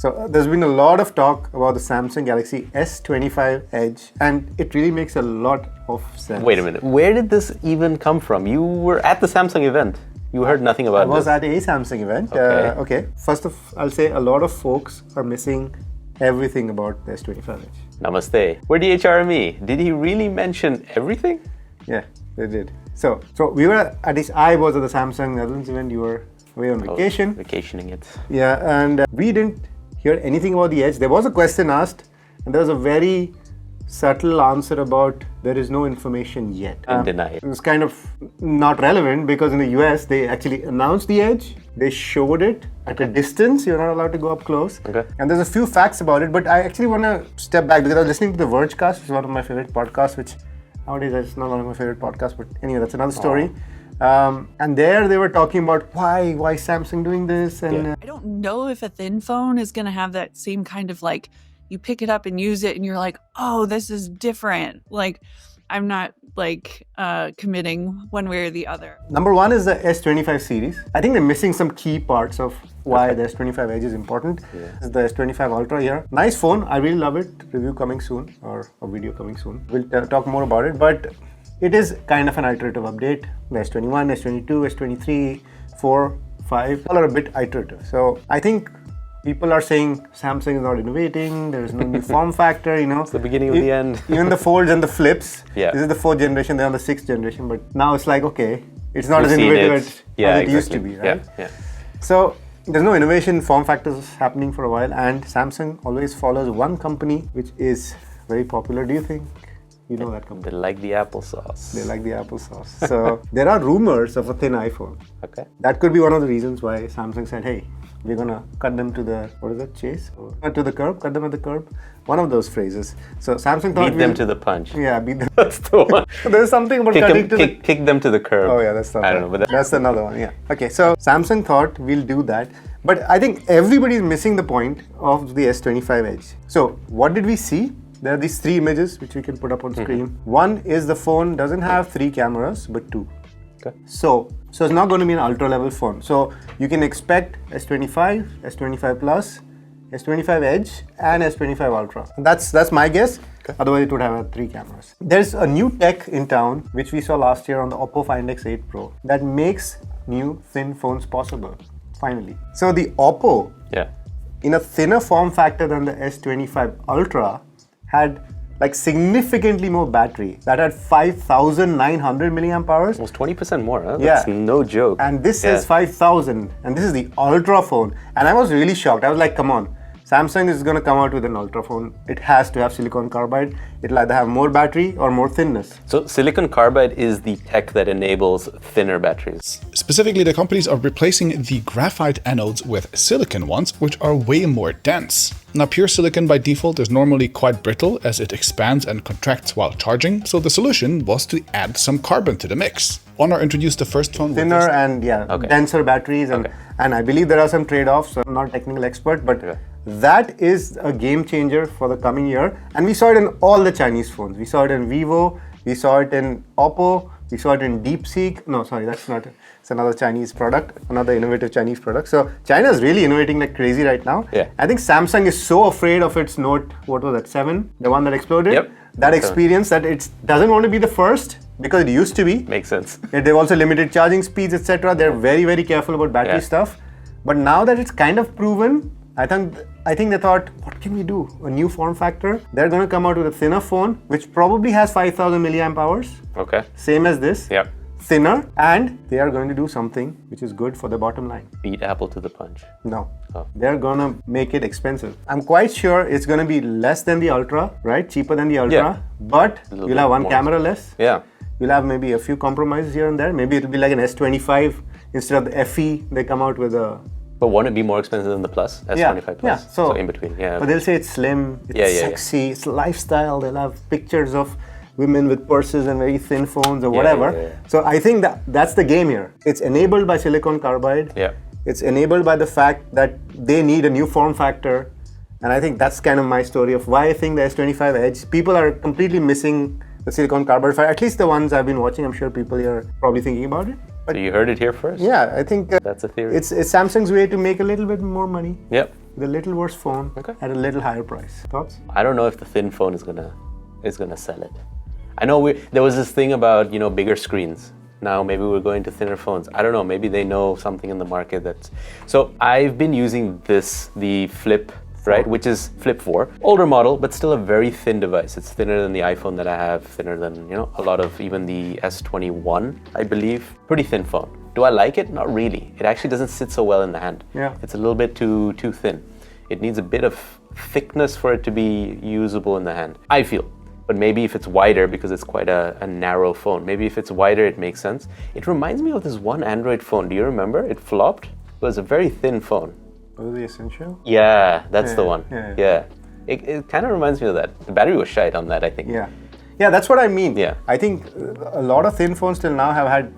So there's been a lot of talk about the Samsung Galaxy S25 Edge, and it really makes a lot of sense. Wait a minute. Where did this even come from? You were at the Samsung event. You heard nothing about this. I was at a Samsung event. Okay. First off, I'll say a lot of folks are missing everything about the S25 Edge. Namaste. Where DHRME? Did he really mention everything? Yeah, they did. So we were at this. I was at the Samsung Netherlands event. You were away on vacation. Vacationing it. Yeah, and we didn't hear anything about the Edge. There was a question asked, and there was a very subtle answer about there is no information yet. Deny it. It was kind of not relevant because in the US they actually announced the Edge. They showed it at a distance. You're not allowed to go up close. Okay. And there's a few facts about it, but I actually want to step back because I was listening to the Vergecast, which is one of my favorite podcasts, which nowadays it's not one of my favorite podcasts, but anyway, that's another story. And there they were talking about why Samsung doing this, and I don't know if a thin phone is going to have that same kind of like, you pick it up and use it and you're like, oh, this is different. Like, I'm not like committing one way or the other. Number one is the S25 series. I think they're missing some key parts of why the S25 Edge is important. It's the S25 Ultra here. Nice phone. I really love it. Review coming soon, or a video coming soon. We'll talk more about it, but it is kind of an iterative update. The S21, S22, S23, 4, 5, all are a bit iterative. So I think people are saying Samsung is not innovating, there is no new form factor, you know. It's the beginning of the end. Even the folds and the flips. Yeah. This is the 4th generation, they're on the 6th generation, but now it's like, okay, it's not We've as seen innovative as it used to exactly. be, right? Yeah. So there's no innovation form factors happening for a while, and Samsung always follows one company which is very popular. Do you think you know that company? They like the applesauce. They like the applesauce. So there are rumors of a thin iPhone. Okay. That could be one of the reasons why Samsung said, hey, we're gonna cut them to the, what is that, chase? Or to the curb, cut them at the curb. One of those phrases. So Samsung thought Beat them to the punch. Yeah, beat them. That's the one. There's something about cutting to the... Kick them to the curb. Oh yeah, that's not I that. don't know, but that's another one, yeah. Okay, so Samsung thought we'll do that. But I think everybody is missing the point of the S25 Edge. So what did we see? There are these 3 images which we can put up on screen. One is the phone doesn't have 3 cameras, but 2. Okay. So it's not going to be an ultra level phone. So you can expect S25, S25 Plus, S25 Edge, and S25 Ultra. That's my guess. Okay. Otherwise, it would have 3 cameras. There's a new tech in town which we saw last year on the Oppo Find X8 Pro that makes new thin phones possible. Finally. So the Oppo, in a thinner form factor than the S25 Ultra, had like significantly more battery. That had 5,900 milliamp hours. Almost 20% more, huh? Yeah. That's no joke. And this is 5,000, and this is the Ultra phone. And I was really shocked. I was like, come on, Samsung is going to come out with an Ultra phone. It has to have silicon carbide. It'll either have more battery or more thinness. So silicon carbide is the tech that enables thinner batteries. Specifically, the companies are replacing the graphite anodes with silicon ones, which are way more dense. Now, pure silicon by default is normally quite brittle as it expands and contracts while charging, so the solution was to add some carbon to the mix. Honor introduced the first phone thinner with and denser batteries, and I believe there are some trade-offs. So I'm not a technical expert, but that is a game changer for the coming year. And we saw it in all the Chinese phones. We saw it in Vivo, we saw it in Oppo, we saw it in DeepSeek. No, sorry, that's not it. It's another Chinese product, another innovative Chinese product. So China is really innovating like crazy right now. Yeah. I think Samsung is so afraid of its Note, what was that, 7? The one that exploded? Yep. That experience that it doesn't want to be the first, because it used to be. Makes sense. They've also limited charging speeds, etc. They're very, very careful about battery stuff. But now that it's kind of proven, I think they thought, what can we do? A new form factor? They're going to come out with a thinner phone, which probably has 5,000 milliamp hours. Okay. Same as this. Yep. Thinner, and they are going to do something which is good for the bottom line. Beat Apple to the punch. No. Oh. They're going to make it expensive. I'm quite sure it's going to be less than the Ultra, right? Cheaper than the Ultra, but you'll have one camera less. Yeah. You'll have maybe a few compromises here and there. Maybe it'll be like an S25 instead of the FE. They come out with a... But won't it be more expensive than the Plus? S25 Plus? Yeah. So in between, But they'll say it's slim, it's sexy, it's lifestyle. They'll have pictures of women with purses and very thin phones or whatever. So I think that's the game here. It's enabled by silicon carbide. Yeah. It's enabled by the fact that they need a new form factor. And I think that's kind of my story of why I think the S25 Edge, people are completely missing the silicon carbide, at least the ones I've been watching. I'm sure people here are probably thinking about it. But so you heard it here first? Yeah, I think that's a theory. It's Samsung's way to make a little bit more money. Yep. with a little worse phone Okay. at a little higher price. Thoughts? I don't know if the thin phone is gonna sell it. I know there was this thing about bigger screens. Now maybe we're going to thinner phones. I don't know. Maybe they know something in the market that's. So I've been using the Flip, right, which is Flip 4, older model, but still a very thin device. It's thinner than the iPhone that I have, thinner than a lot of even the S21, I believe. Pretty thin phone. Do I like it? Not really. It actually doesn't sit so well in the hand. Yeah. It's a little bit too thin. It needs a bit of thickness for it to be usable in the hand, I feel. But maybe if it's wider, because it's quite a narrow phone, maybe if it's wider, it makes sense. It reminds me of this one Android phone. Do you remember? It flopped. It was a very thin phone. Was it the Essential? Yeah, that's the Yeah, one. yeah. It kind of reminds me of that. The battery was shite on that, I think. Yeah. Yeah, that's what I mean. Yeah. I think a lot of thin phones till now have had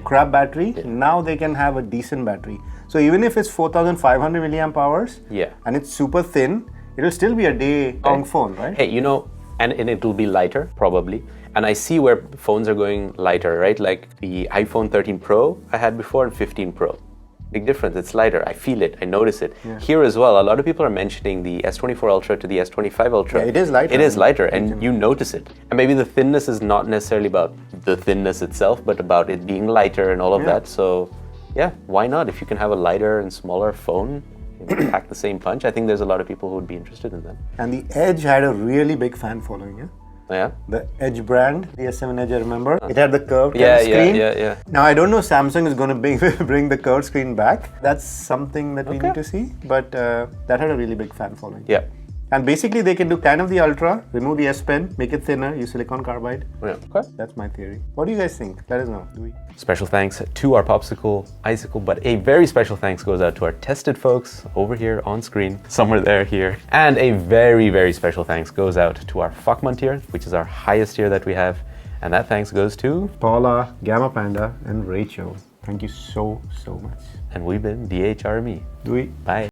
crap battery. Now they can have a decent battery. So even if it's 4,500 milliamp hours and it's super thin, it'll still be a day-long phone, right? Hey, and it will be lighter, probably. And I see where phones are going lighter, right? Like the iPhone 13 Pro I had before and 15 Pro. Big difference, it's lighter. I feel it, I notice it. Yeah. Here as well, a lot of people are mentioning the S24 Ultra to the S25 Ultra. Yeah, it is lighter. It is lighter, and you notice it. And maybe the thinness is not necessarily about the thinness itself, but about it being lighter and all of that. So, yeah, why not? If you can have a lighter and smaller phone, pack the same punch, I think there's a lot of people who would be interested in that. And the Edge had a really big fan following, yeah? Yeah? The Edge brand, the S7 Edge, I remember. It had the curved Yeah, kind of screen. yeah. Now, I don't know Samsung is going to bring the curved screen back. That's something that we need to see. But that had a really big fan following. Yeah. And basically, they can do kind of the Ultra, remove the S Pen, make it thinner, use silicon carbide. Yeah. Okay. That's my theory. What do you guys think? Let us know. Special thanks to our Popsicle Icicle, but a very special thanks goes out to our tested folks over here on screen, somewhere there, here. And a very, very special thanks goes out to our Fuckman tier, which is our highest tier that we have. And that thanks goes to Paula, Gamma Panda, and Rachel. Thank you so much. And we've been DHRME. Do we? Bye.